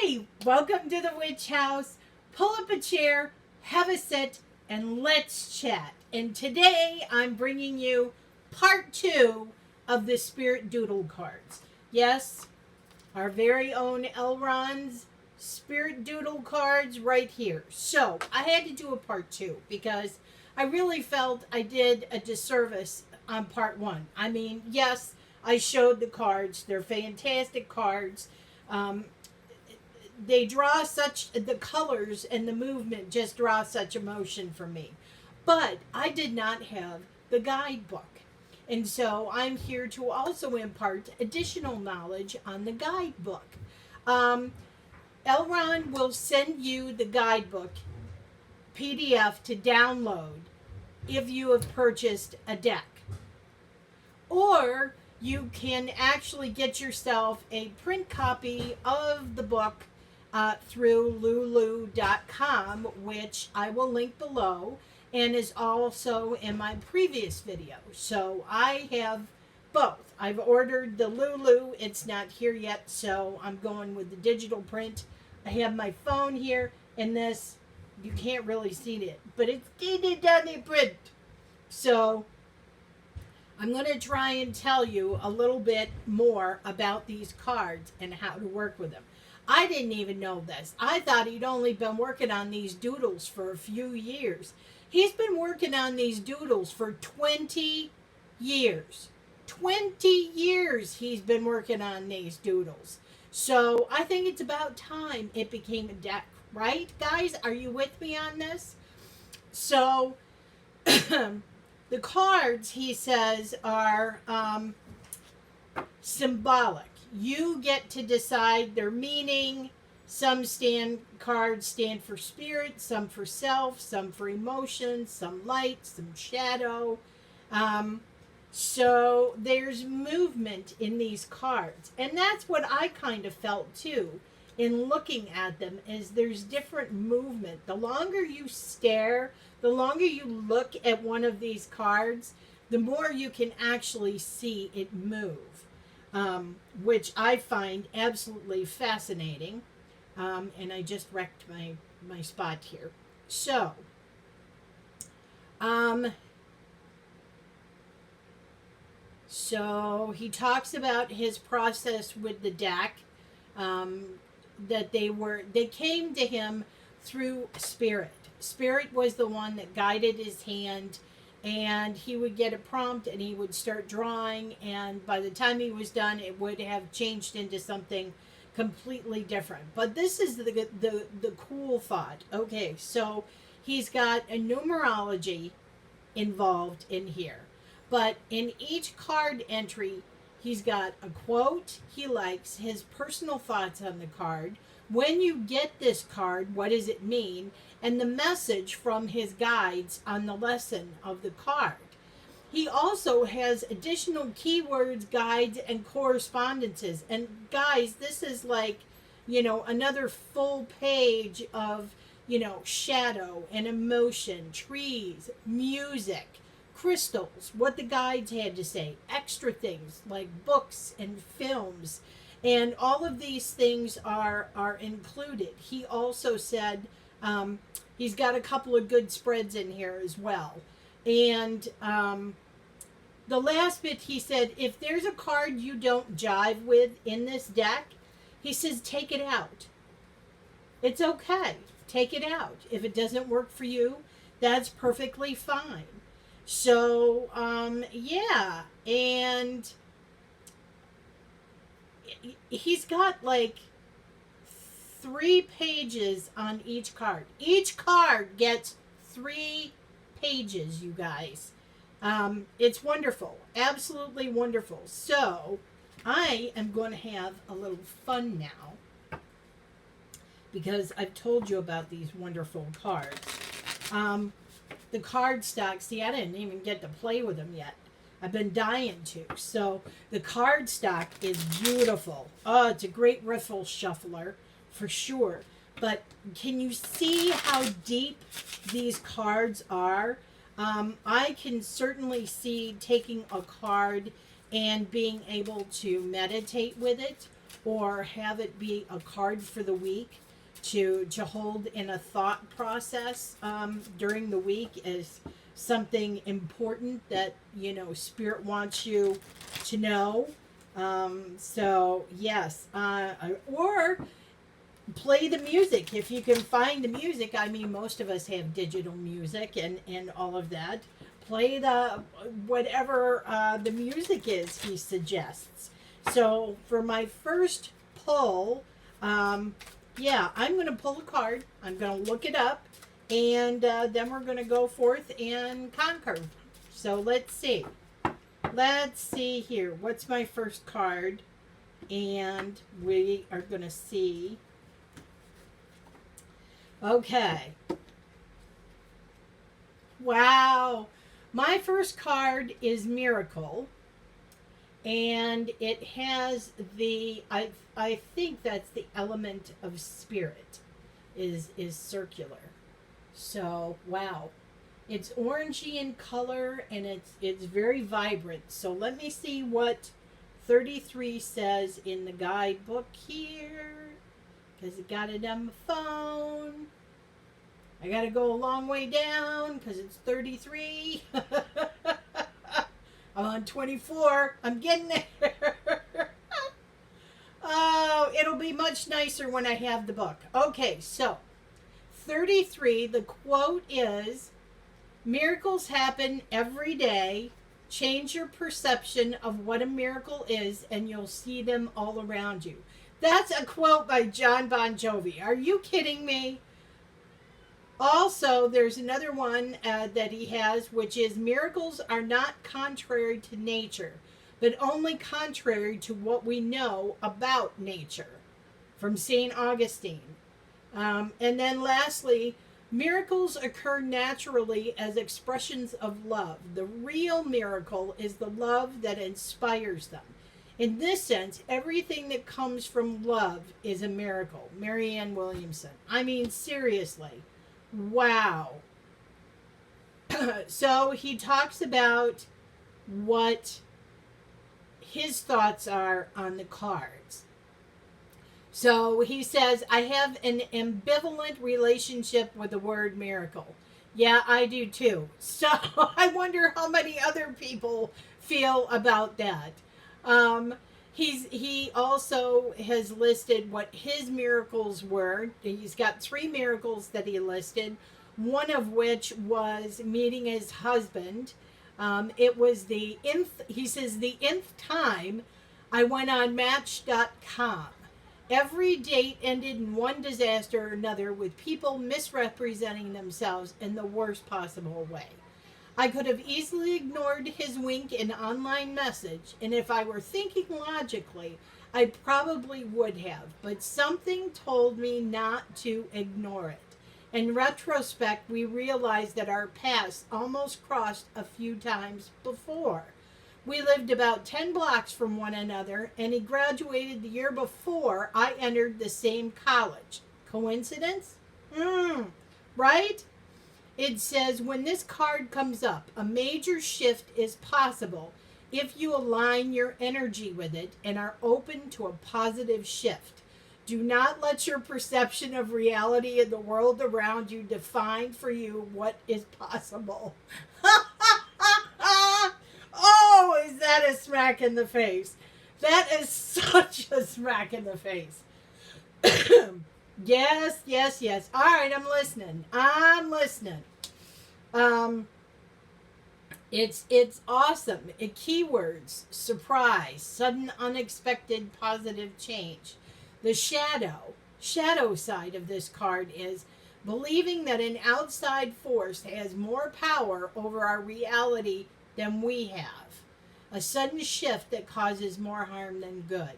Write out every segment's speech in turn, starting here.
Hi, welcome to the Witch House. Pull up a chair, have a sit, and let's chat. And today I'm bringing you part 2 of the Spirit Doodle cards. Yes, our very own Elron's Spirit Doodle cards right here. So I had to do a part 2 because I really felt I did a disservice on part 1. I mean, yes, I showed the cards. They're fantastic cards. Um, they draw such, the colors and the movement just draw such emotion for me. But I did not have the guidebook. And so I'm here to also impart additional knowledge on the guidebook. Um, Elron will send you the guidebook PDF to download if you have purchased a deck. Or you can actually get yourself a print copy of the book through lulu.com, which I will link below and is also in my previous video. So I have both. I've ordered the Lulu. It's not here yet, so I'm going with the digital print. I have my phone here, and this, you can't really see it, but it's dated on the print. So I'm going to try and tell you a little bit more about these cards and how to work with them. I didn't even know this. I thought he'd only been working on these doodles for a few years. He's been working on these doodles for 20 years. 20 years he's been working on these doodles. So I think it's about time it became a deck, right? Guys, are you with me on this? So the cards, he says, are symbolic. You get to decide their meaning. Some cards stand for spirit, some for self, some for emotion, some light, some shadow. So there's movement in these cards. And that's what I kind of felt too in looking at them, is there's different movement. The longer you stare, the longer you look at one of these cards, the more you can actually see it move. Which I find absolutely fascinating. And I just wrecked my spot here. So, so he talks about his process with the deck, that they came to him through spirit. Spirit was the one that guided his hand, and he would get a prompt and he would start drawing, and by the time he was done it would have changed into something completely different. But this is the cool thought. Okay, so he's got a numerology involved in here, but in each card entry he's got a quote he likes, his personal thoughts on the card, when you get this card, what does it mean, and the message from his guides on the lesson of the card. He also has additional keywords, guides, and correspondences. And guys, this is like, another full page of, shadow and emotion, trees, music, crystals, what the guides had to say, extra things like books and films. And all of these things are included. He also said he's got a couple of good spreads in here as well. And the last bit, he said, if there's a card you don't jive with in this deck, he says, take it out. It's okay. Take it out. If it doesn't work for you, that's perfectly fine. So, yeah. And he's got like 3 pages on each card. Each card gets 3 pages, you guys. It's wonderful. Absolutely wonderful. So I am going to have a little fun now, because I've told you about these wonderful cards. The card stock, see, I didn't even get to play with them yet. I've been dying to. So the card stock is beautiful. Oh, it's a great riffle shuffler for sure. But can you see how deep these cards are? I can certainly see taking a card and being able to meditate with it, or have it be a card for the week to hold in a thought process during the week as something important that Spirit wants you to know. So yes, or play the music if you can find the music. I mean, most of us have digital music and all of that. Play the whatever the music is he suggests. So for my first pull, yeah, I'm going to pull a card. I'm going to look it up, and then we're going to go forth and conquer. So let's see. Let's see here. What's my first card? And we are going to see. Okay. Wow. My first card is Miracle. And it has I think that's the element of spirit is circular. So wow. It's orangey in color, and it's very vibrant. So let me see what 33 says in the guidebook here, because I got it on my phone. I got to go a long way down because it's 33. I'm on 24. I'm getting there. Oh, it'll be much nicer when I have the book. Okay, so 33, the quote is, miracles happen every day. Change your perception of what a miracle is, and you'll see them all around you. That's a quote by John Bon Jovi. Are you kidding me? Also, there's another one that he has, which is, miracles are not contrary to nature, but only contrary to what we know about nature, from St. Augustine. And then lastly, miracles occur naturally as expressions of love. The real miracle is the love that inspires them. In this sense, everything that comes from love is a miracle. Marianne Williamson. I mean, seriously. Wow. So he talks about what his thoughts are on the cards. So he says, I have an ambivalent relationship with the word miracle. Yeah, I do too. So I wonder how many other people feel about that. He also has listed what his miracles were. He's got 3 miracles that he listed, one of which was meeting his husband. It was the he says, the nth time I went on Match.com. Every date ended in one disaster or another, with people misrepresenting themselves in the worst possible way. I could have easily ignored his wink and online message, and if I were thinking logically, I probably would have, but something told me not to ignore it. In retrospect, we realized that our paths almost crossed a few times before. We lived about 10 blocks from one another, and he graduated the year before I entered the same college. Coincidence? Right? It says, when this card comes up, a major shift is possible if you align your energy with it and are open to a positive shift. Do not let your perception of reality and the world around you define for you what is possible. Oh, is that a smack in the face? That is such a smack in the face. Yes, yes, yes. All right, I'm listening. It's awesome. Keywords: surprise, sudden, unexpected, positive change. The shadow side of this card is believing that an outside force has more power over our reality than we have. A sudden shift that causes more harm than good.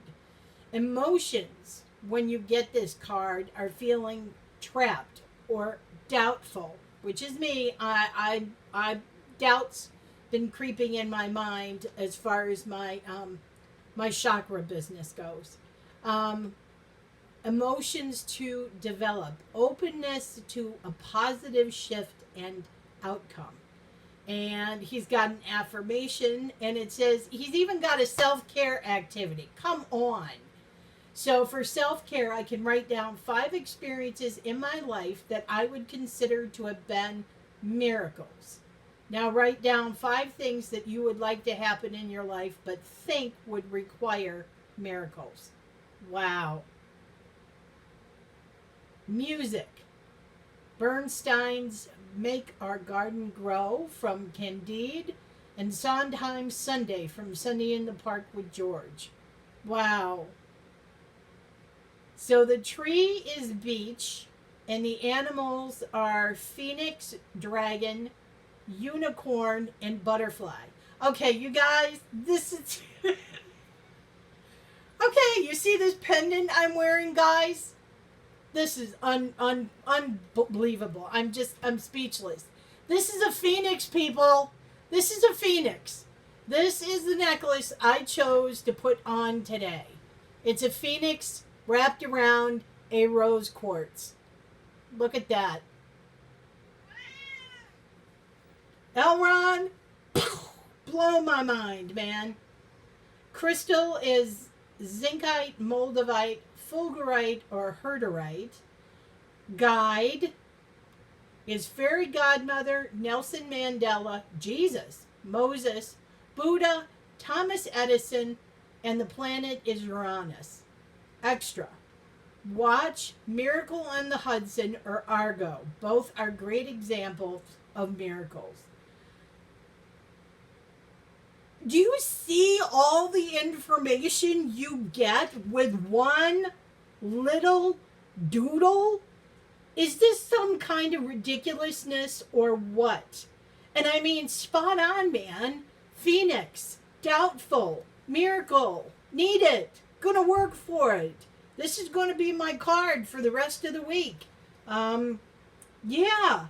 Emotions, when you get this card, are feeling trapped or doubtful, which is me. I doubt's been creeping in my mind as far as my my chakra business goes. Emotions to develop, openness to a positive shift and outcome. And he's got an affirmation, and it says he's even got a self-care activity. Come on. So for self-care, I can write down 5 experiences in my life that I would consider to have been miracles. Now write down 5 things that you would like to happen in your life but think would require miracles. Wow. Music. Bernstein's Make Our Garden Grow from Candide, and Sondheim's Sunday from Sunday in the Park with George. Wow. So the tree is beech, and the animals are phoenix, dragon, unicorn, and butterfly. Okay, you guys, this is. Okay, you see this pendant I'm wearing, guys? This is unbelievable. I'm speechless. This is a phoenix, people. This is a phoenix. This is the necklace I chose to put on today. It's a phoenix wrapped around a rose quartz. Look at that. Elron, blow my mind, man. Crystal is zincite, moldavite, fulgurite, or herderite. Guide is fairy godmother, Nelson Mandela, Jesus, Moses, Buddha, Thomas Edison, and the planet is Uranus. Extra. Watch Miracle on the Hudson or Argo. Both are great examples of miracles. Do you see all the information you get with one little doodle? Is this some kind of ridiculousness or what? And I mean, spot on, man. Phoenix, doubtful, miracle, need it, gonna work for it. This is gonna be my card for the rest of the week. Yeah.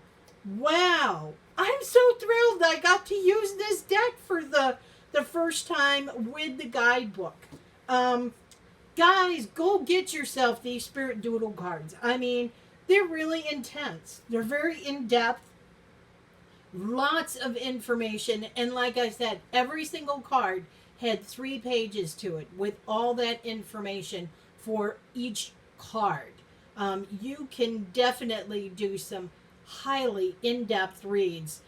Wow. I'm so thrilled I got to use this deck for the first time with the guidebook. Guys, go get yourself these Spirit Doodle cards. I mean, they're really intense. They're very in-depth. Lots of information. And like I said, every single card had 3 pages to it with all that information for each card. You can definitely do some highly in-depth reads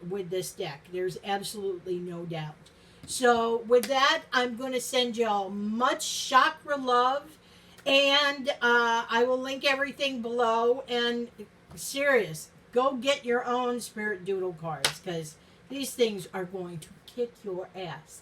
with this deck. There's absolutely no doubt. So with that, I'm going to send y'all much chakra love, and I will link everything below. And serious, go get your own Spirit Doodle cards, because these things are going to kick your ass.